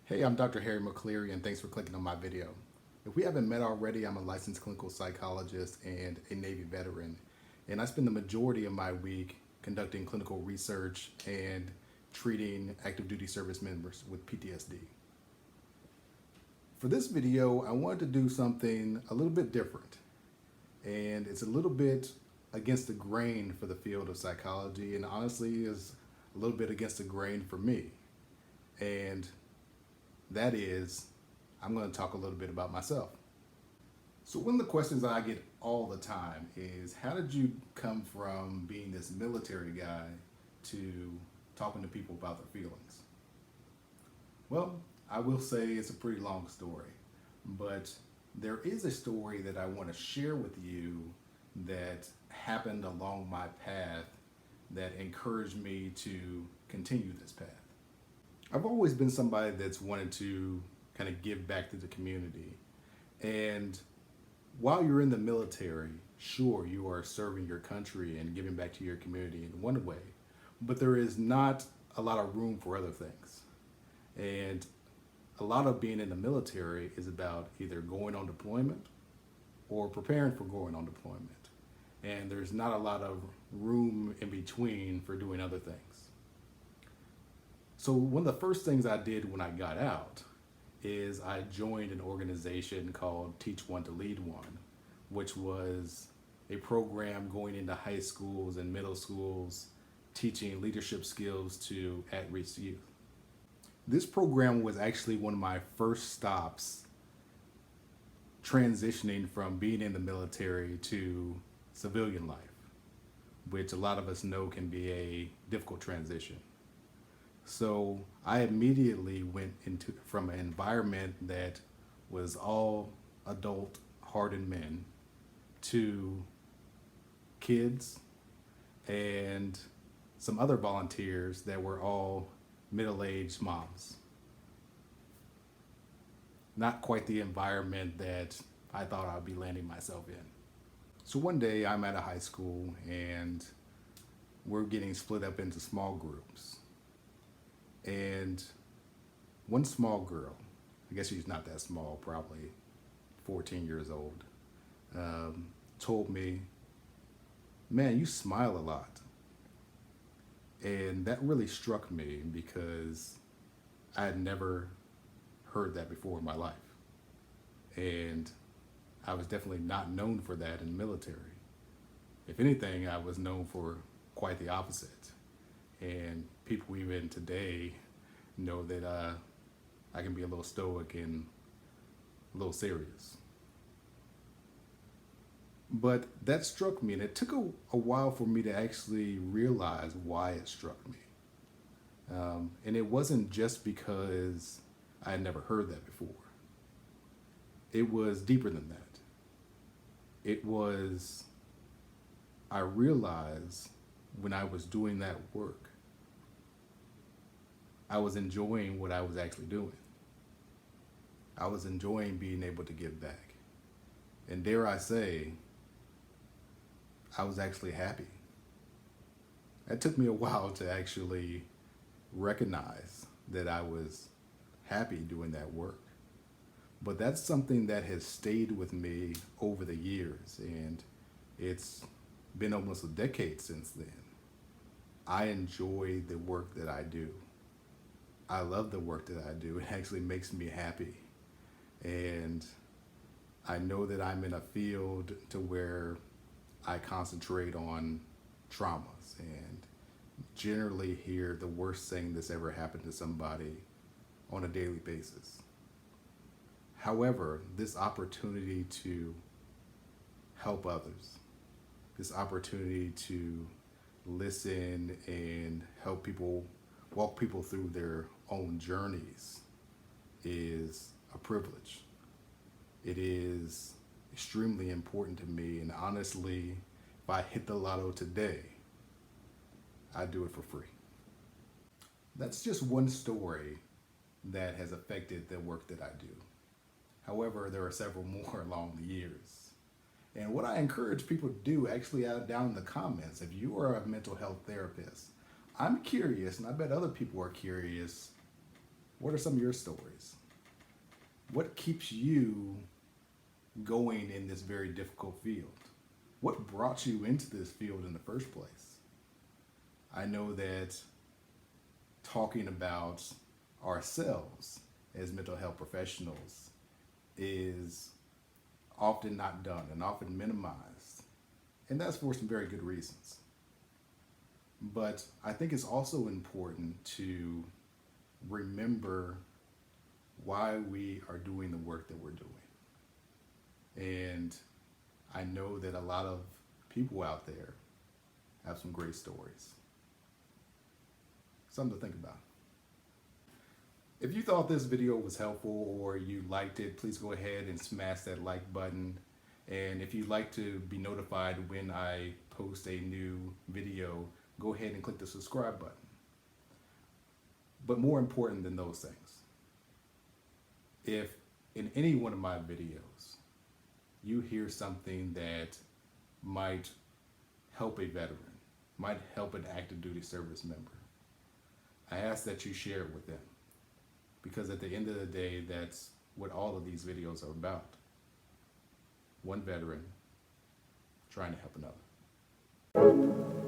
Hey, I'm Dr. Harry McCleary, and thanks for clicking on my video. If we haven't met already, I'm a licensed clinical psychologist and a Navy veteran, and I spend the majority of my week conducting clinical research and treating active duty service members with PTSD. For this video, I wanted to do something a little bit different, and it's a little bit against the grain for the field of psychology, and honestly is a little bit against the grain for me. And that is, I'm going to talk a little bit about myself. So one of the questions I get all the time is, how did you come from being this military guy to talking to people about their feelings? Well, I will say it's a pretty long story, but there is a story that I want to share with you that happened along my path that encouraged me to continue this path. I've always been somebody that's wanted to kind of give back to the community. And while you're in the military, sure, you are serving your country and giving back to your community in one way, but there is not a lot of room for other things. And a lot of being in the military is about either going on deployment or preparing for going on deployment. And there's not a lot of room in between for doing other things. So one of the first things I did when I got out is I joined an organization called Teach One to Lead One, which was a program going into high schools and middle schools, teaching leadership skills to at-risk youth. This program was actually one of my first stops transitioning from being in the military to civilian life, which a lot of us know can be a difficult transition. So I immediately went from an environment that was all adult, hardened men to kids and some other volunteers that were all middle-aged moms. Not quite the environment that I thought I'd be landing myself in. So one day I'm at a high school and we're getting split up into small groups. And one small girl, I guess she's not that small, probably 14 years old, told me, "Man, you smile a lot." And that really struck me because I had never heard that before in my life. And I was definitely not known for that in the military. If anything, I was known for quite the opposite. And people even today know that I can be a little stoic and a little serious. But that struck me, and it took a while for me to actually realize why it struck me. And it wasn't just because I had never heard that before. It was deeper than that. It was, I realized when I was doing that work, I was enjoying what I was actually doing. I was enjoying being able to give back. And dare I say, I was actually happy. It took me a while to actually recognize that I was happy doing that work. But that's something that has stayed with me over the years, and it's been almost a decade since then. I enjoy the work that I do. I love the work that I do. It actually makes me happy. And I know that I'm in a field to where I concentrate on traumas and generally hear the worst thing that's ever happened to somebody on a daily basis. However, this opportunity to help others, this opportunity to listen and help people, walk people through their own journeys is a privilege. It is extremely important to me, and honestly, if I hit the lotto today, I'd do it for free. That's just one story that has affected the work that I do. However, there are several more along the years. And what I encourage people to do, actually down in the comments, if you are a mental health therapist, I'm curious, and I bet other people are curious, What are some of your stories? What keeps you going in this very difficult field? What brought you into this field in the first place? I know that talking about ourselves as mental health professionals is often not done and often minimized. And that's for some very good reasons. But I think it's also important to remember why we are doing the work that we're doing. And I know that a lot of people out there have some great stories. Something to think about. If you thought this video was helpful or you liked it, please go ahead and smash that like button. And if you'd like to be notified when I post a new video, go ahead and click the subscribe button. But more important than those things, if in any one of my videos you hear something that might help a veteran, might help an active duty service member, I ask that you share it with them. Because at the end of the day, that's what all of these videos are about. One veteran trying to help another.